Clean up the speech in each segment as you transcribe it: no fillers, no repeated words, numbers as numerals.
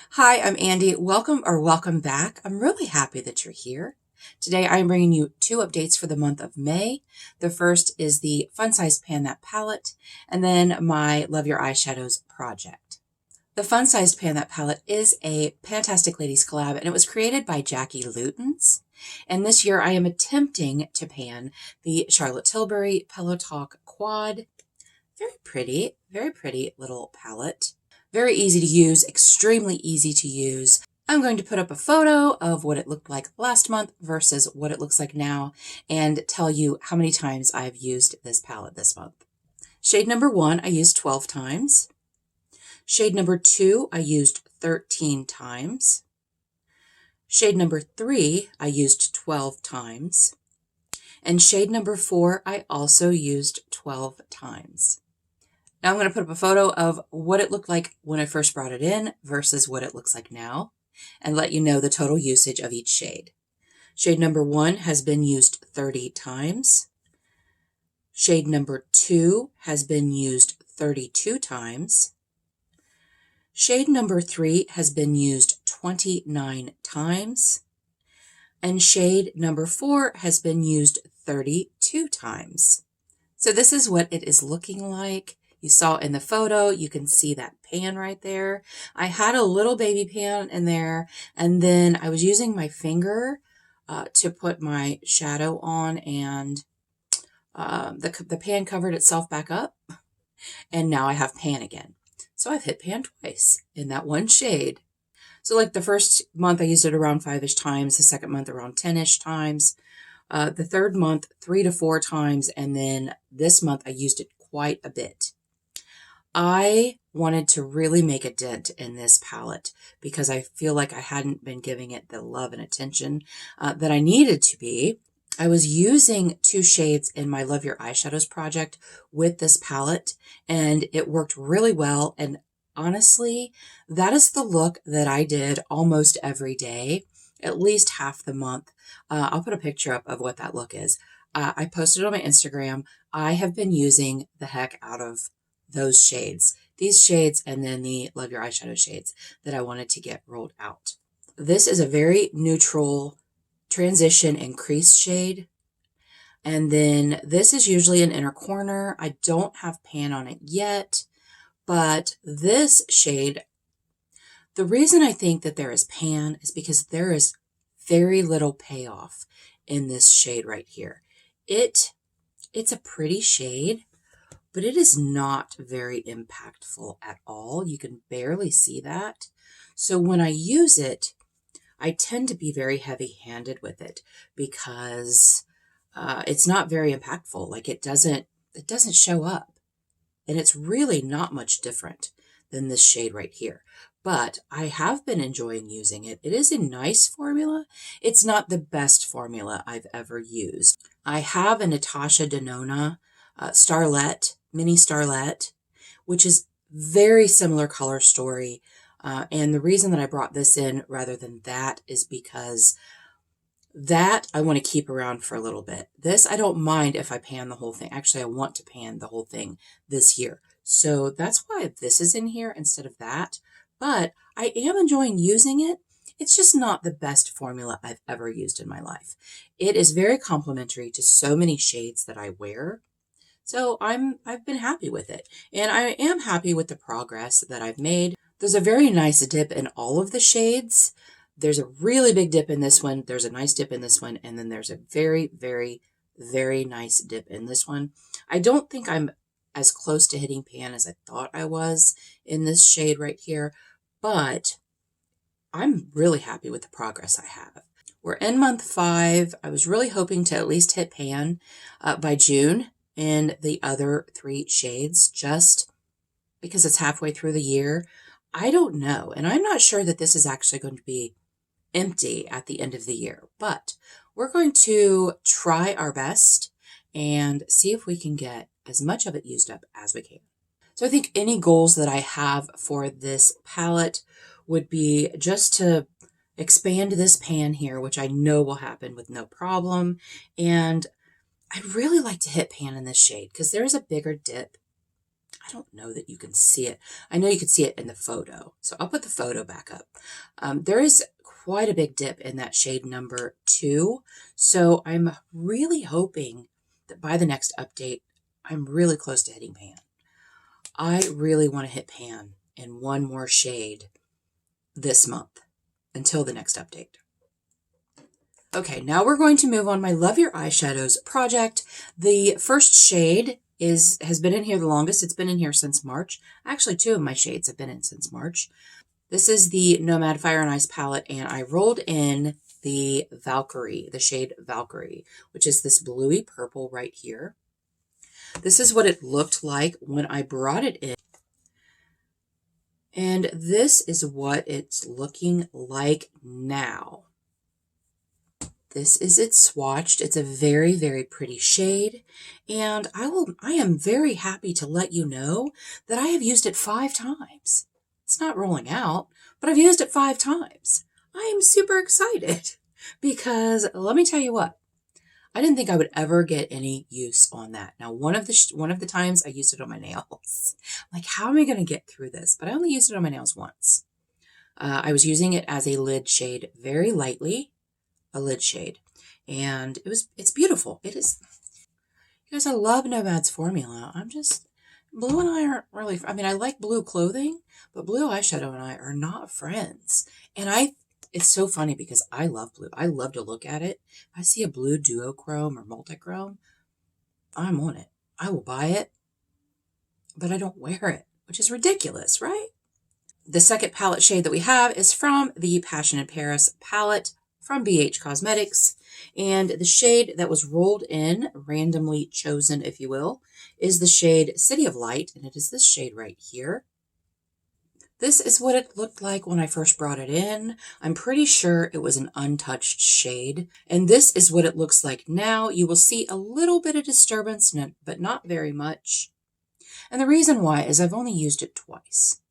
Hi, I'm Andi. Welcome back. I'm really happy that you're here. Today I am bringing you two updates for the month of May. The first is the Fun Size Pan That palette, and then my Love Your Eyeshadows project. The Fun Sized Pan That palette is a Fantastic Ladies collab, and it was created by Jackie Lootens. And this year I am attempting to pan the Charlotte Tilbury Pillow Talk Quad. Very pretty little palette. Very easy to use, extremely easy to use. I'm going to put up a photo of what it looked like last month versus what it looks like now and tell you how many times I've used this palette this month. Shade number 1, I used 12 times. Shade number 2, I used 13 times. Shade number 3, I used 12 times. And shade number 4, I also used 12 times. Now I'm going to put up a photo of what it looked like when I first brought it in versus what it looks like now, and let you know the total usage of each shade. Shade number 1 has been used 30 times. Shade number 2 has been used 32 times. Shade number 3 has been used 29 times. And shade number 4 has been used 32 times. So this is what it is looking like. You saw in the photo, you can see that pan right there. I had a little baby pan in there, and then I was using my finger to put my shadow on, and the pan covered itself back up, and now I have pan again. So I've hit pan twice in that one shade. So like the first month I used it around 5-ish times, the second month around 10-ish times, the third month 3 to 4 times, and then this month I used it quite a bit. I wanted to really make a dent in this palette because I feel like I hadn't been giving it the love and attention that I needed to be. I was using 2 shades in my Love Your Eyeshadows project with this palette, and it worked really well. And honestly, that is the look that I did almost every day, at least half the month. I'll put a picture up of what that look is. I posted it on my Instagram. I have been using the heck out of those shades, these shades, and then the Love Your Eyeshadow shades that I wanted to get rolled out. This is a very neutral transition and crease shade. And then this is usually an inner corner. I don't have pan on it yet, but this shade, the reason I think that there is pan is because there is very little payoff in this shade right here. It's a pretty shade, but it is not very impactful at all. You can barely see that. So when I use it, I tend to be very heavy-handed with it because it's not very impactful. Like it doesn't show up. And it's really not much different than this shade right here. But I have been enjoying using it. It is a nice formula. It's not the best formula I've ever used. I have a Natasha Denona Starlet, Mini Starlet, which is very similar color story. And the reason that I brought this in rather than that is because that I want to keep around for a little bit. This I don't mind if I pan the whole thing. Actually, I want to pan the whole thing this year. So that's why this is in here instead of that. But I am enjoying using it. It's just not the best formula I've ever used in my life. It is very complementary to so many shades that I wear. So I've been happy with it. And I am happy with the progress that I've made. There's a very nice dip in all of the shades. There's a really big dip in this one. There's a nice dip in this one. And then there's a very, very, very nice dip in this one. I don't think I'm as close to hitting pan as I thought I was in this shade right here. But I'm really happy with the progress I have. We're in month 5. I was really hoping to at least hit pan by June in the other 3 shades, just because it's halfway through the year. I don't know. And I'm not sure that this is actually going to be empty at the end of the year, but we're going to try our best and see if we can get as much of it used up as we can. So I think any goals that I have for this palette would be just to expand this pan here, which I know will happen with no problem. And I'd really like to hit pan in this shade because there's a bigger dip. I don't know that you can see it. I know you can see it in the photo. So I'll put the photo back up. There is quite a big dip in that shade number 2. So I'm really hoping that by the next update, I'm really close to hitting pan. I really want to hit pan in one more shade this month until the next update. Okay, now we're going to move on my Love Your Eyeshadows project. The first shade has been in here the longest. It's been in here since March. Actually, 2 of my shades have been in since March. This is the Nomad Fire and Ice palette, and I rolled in the Valkyrie, the shade Valkyrie, which is this bluey purple right here. This is what it looked like when I brought it in. And this is what it's looking like now. This is it swatched. It's a very, very pretty shade. And I am very happy to let you know that I have used it 5 times. It's not rolling out, but I've used it 5 times. I am super excited because let me tell you what, I didn't think I would ever get any use on that. Now, one of the times I used it on my nails. Like, how am I going to get through this? But I only used it on my nails once. I was using it as a lid shade very lightly. A lid shade, and it's beautiful. It is. You guys, I love Nomad's formula. Blue and I aren't really, I mean, I like blue clothing, but blue eyeshadow and I are not friends. And it's so funny because I love blue. I love to look at it. If I see a blue duochrome or multichrome, I'm on it. I will buy it, but I don't wear it, which is ridiculous, right? The second palette shade that we have is from the Passion in Paris palette from BH Cosmetics, and the shade that was rolled in, randomly chosen if you will, is the shade City of Light, and it is this shade right here. This is what it looked like when I first brought it in. I'm pretty sure it was an untouched shade, and this is what it looks like now. You will see a little bit of disturbance, but not very much. And the reason why is I've only used it twice.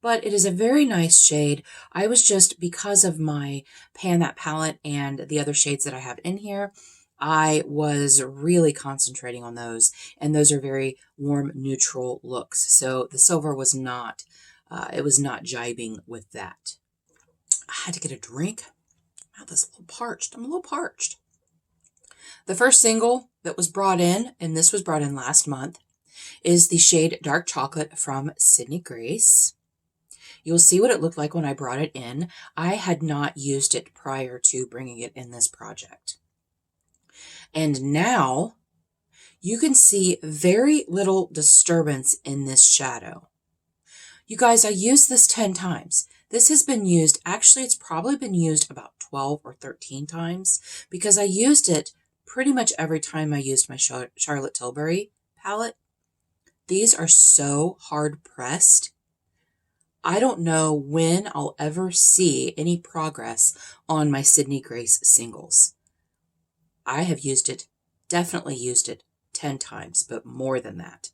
But it is a very nice shade. I was just, because of my Pan That palette and the other shades that I have in here, I was really concentrating on those. And those are very warm, neutral looks. So the silver was not, it was not jibing with that. I had to get a drink. My mouth is a little parched. I'm a little parched. The first single that was brought in, and this was brought in last month, is the shade Dark Chocolate from Sydney Grace. You'll see what it looked like when I brought it in. I had not used it prior to bringing it in this project. And now you can see very little disturbance in this shadow. You guys, I used this 10 times. This has been used, actually it's probably been used about 12 or 13 times because I used it pretty much every time I used my Charlotte Tilbury palette. These are so hard pressed. I don't know when I'll ever see any progress on my Sydney Grace singles. I have used it, definitely used it 10 times, but more than that.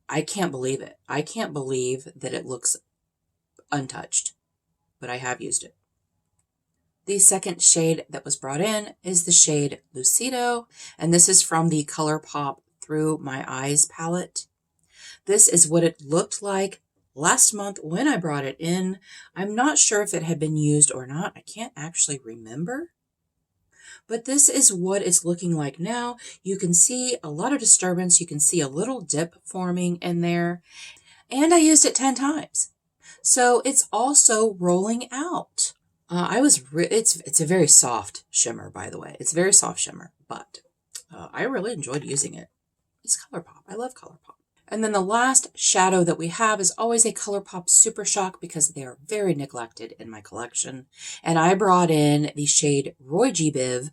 I can't believe it. I can't believe that it looks untouched, but I have used it. The second shade that was brought in is the shade Lucido, and this is from the Colourpop Through My Eyes palette. This is what it looked like last month when I brought it in. I'm not sure if it had been used or not. I can't actually remember. But this is what it's looking like now. You can see a lot of disturbance. You can see a little dip forming in there. And I used it 10 times. So it's also rolling out. It's a very soft shimmer, by the way. It's a very soft shimmer, but I really enjoyed using it. It's Colourpop. I love Colourpop. And then the last shadow that we have is always a Colourpop Supershock because they are very neglected in my collection. And I brought in the shade Roy G. Biv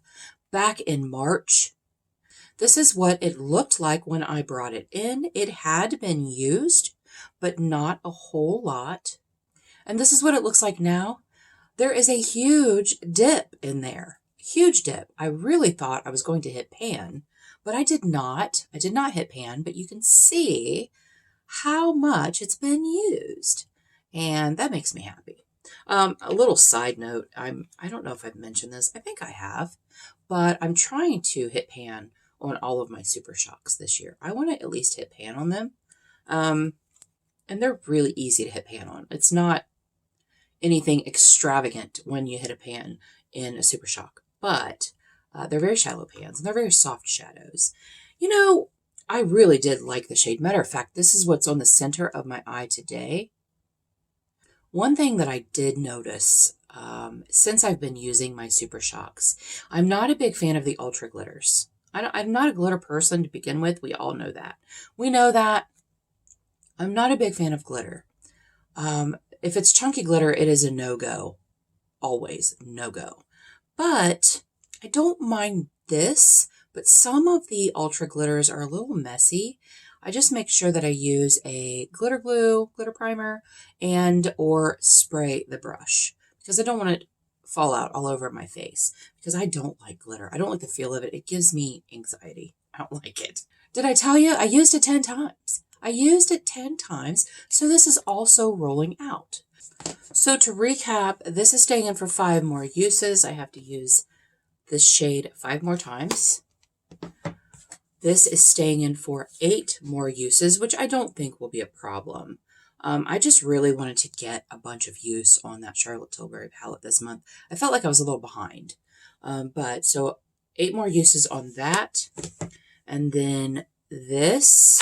back in March. This is what it looked like when I brought it in. It had been used, but not a whole lot. And this is what it looks like now. There is a huge dip in there. Huge dip. I really thought I was going to hit pan, but I did not. I did not hit pan, but you can see how much it's been used. And that makes me happy. A little side note, I don't know if I've mentioned this. I think I have, but I'm trying to hit pan on all of my Super Shocks this year. I want to at least hit pan on them. And they're really easy to hit pan on. It's not anything extravagant when you hit a pan in a Super Shock, but they're very shallow pans and they're very soft shadows. You know, I really did like the shade. Matter of fact, this is what's on the center of my eye today. One thing that I did notice since I've been using my Super Shocks, I'm not a big fan of the ultra glitters. I'm not a glitter person to begin with. We all know that. We know that. I'm not a big fan of glitter. If it's chunky glitter, it is a no-go. Always no-go. But I don't mind this, but some of the ultra glitters are a little messy. I just make sure that I use a glitter glue, glitter primer, and or spray the brush because I don't want it to fall out all over my face because I don't like glitter. I don't like the feel of it. It gives me anxiety. I don't like it. Did I tell you? I used it 10 times. I used it 10 times, so this is also rolling out. So to recap, this is staying in for 5 more uses. I have to use this shade 5 more times. This is staying in for 8 more uses, which I don't think will be a problem. I just really wanted to get a bunch of use on that Charlotte Tilbury palette this month. I felt like I was a little behind. But so 8 more uses on that. And then this,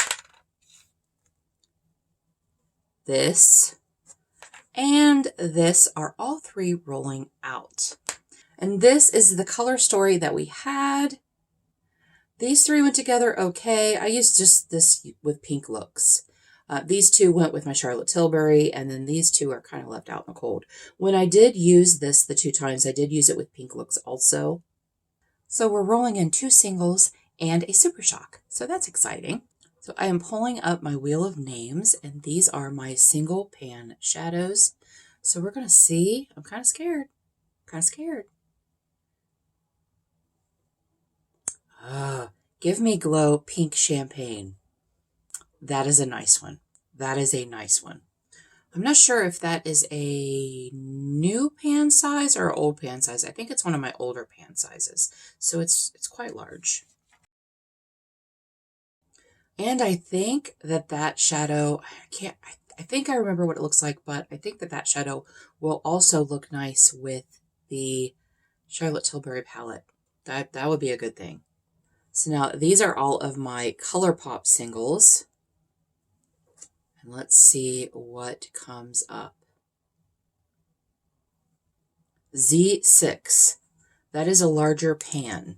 and this are all 3 rolling out. And this is the color story that we had. These 3 went together okay. I used just this with pink looks. These 2 went with my Charlotte Tilbury, and then these 2 are kind of left out in the cold. When I did use this the 2 times, I did use it with pink looks also. So we're rolling in 2 singles and a Super Shock. So that's exciting. So I am pulling up my wheel of names, and these are my single pan shadows. So we're going to see. I'm kind of scared. Give Me Glow Pink Champagne. That is a nice one. I'm not sure if that is a new pan size or old pan size. I think it's one of my older pan sizes. So it's quite large. And I think that shadow, I think I remember what it looks like, but I think that shadow will also look nice with the Charlotte Tilbury palette. That would be a good thing. So now these are all of my Colourpop singles. And let's see what comes up. Z6. That is a larger pan.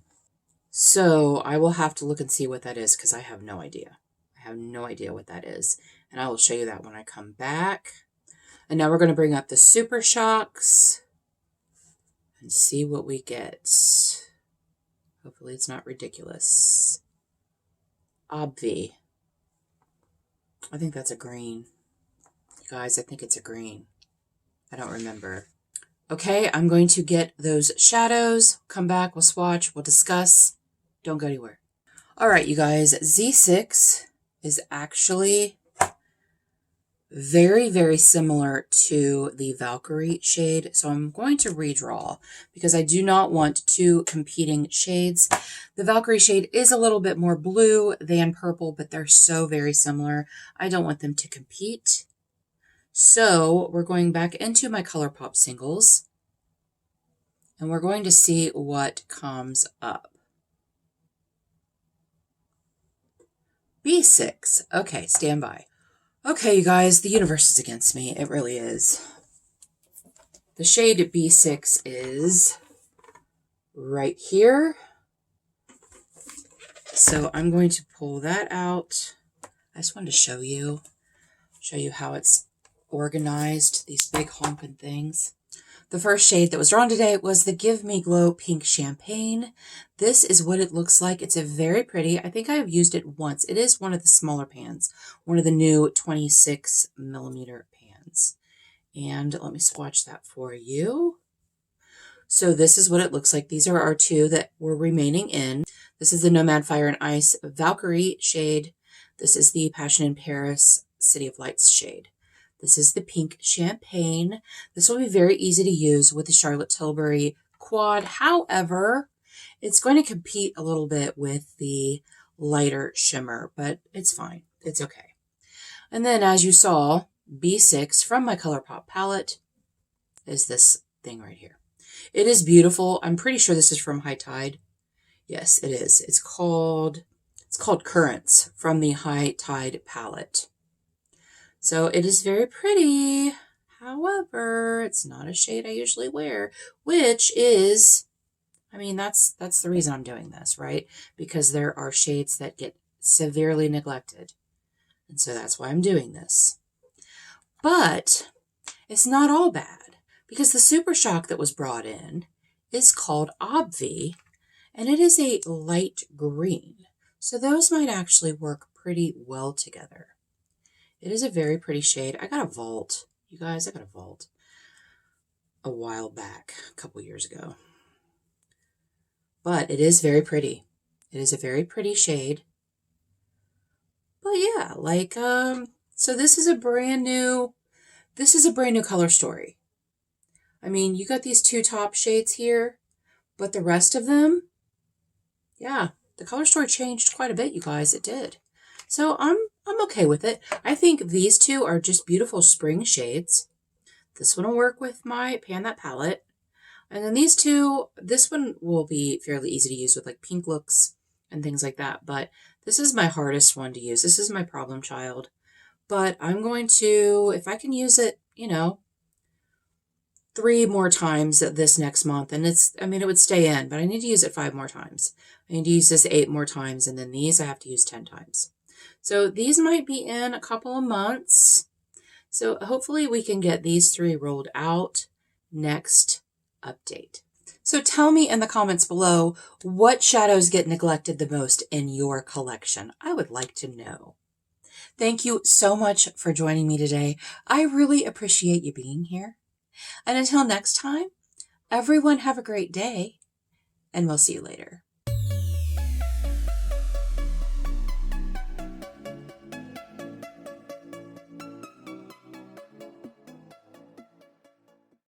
So I will have to look and see what that is because I have no idea. I have no idea what that is. And I will show you that when I come back. And now we're going to bring up the Super Shocks and see what we get. Hopefully it's not ridiculous. Obvi. I think that's a green. You guys, I think it's a green. I don't remember. Okay, I'm going to get those shadows. Come back, we'll swatch, we'll discuss. Don't go anywhere. All right, you guys, Z6 is actually very, very similar to the Valkyrie shade. So I'm going to redraw because I do not want 2 competing shades. The Valkyrie shade is a little bit more blue than purple, but they're so very similar. I don't want them to compete. So we're going back into my Colourpop singles and we're going to see what comes up. B6. Okay, stand by. Okay, you guys, the universe is against me. It really is. The shade B6 is right here. So I'm going to pull that out. I just wanted to show you how it's organized, these big honking things. The first shade that was drawn today was the Give Me Glow Pink Champagne. This is what it looks like. It's a very pretty. I think I have used it once. It is one of the smaller pans, one of the new 26 millimeter pans. And let me swatch that for you. So this is what it looks like. These are our 2 that were remaining in. This is the Nomad Fire and Ice Valkyrie shade. This is the Passion in Paris City of Lights shade. This is the Pink Champagne. This will be very easy to use with the Charlotte Tilbury quad. However, it's going to compete a little bit with the lighter shimmer, but it's fine. It's okay. And then as you saw, B6 from my Colourpop palette is this thing right here. It is beautiful. I'm pretty sure this is from High Tide. Yes, it is. It's called Currents from the High Tide palette. So it is very pretty. However, it's not a shade I usually wear, which is, I mean, that's the reason I'm doing this, right? Because there are shades that get severely neglected. And so that's why I'm doing this. But it's not all bad, because the Supershock that was brought in is called Obvi, and it is a light green. So those might actually work pretty well together. It is a very pretty shade. I got a Vault. You guys, I got a Vault a while back, a couple years ago. But it is very pretty. It is a very pretty shade. But yeah, like, so this is a brand new color story. I mean, you got these two top shades here, but the rest of them, yeah, the color story changed quite a bit, you guys. It did. So I'm okay with it. I think these two are just beautiful spring shades. This one will work with my Pan That palette. And then these two, this one will be fairly easy to use with like pink looks and things like that. But this is my hardest one to use. This is my problem child. But I'm going to, if I can use it, 3 more times this next month. And it would stay in, but I need to use it 5 more times. I need to use this 8 more times. And then these I have to use 10 times. So these might be in a couple of months. So hopefully we can get these 3 rolled out next update. So tell me in the comments below, what shadows get neglected the most in your collection? I would like to know. Thank you so much for joining me today. I really appreciate you being here. And until next time, everyone have a great day, and we'll see you later.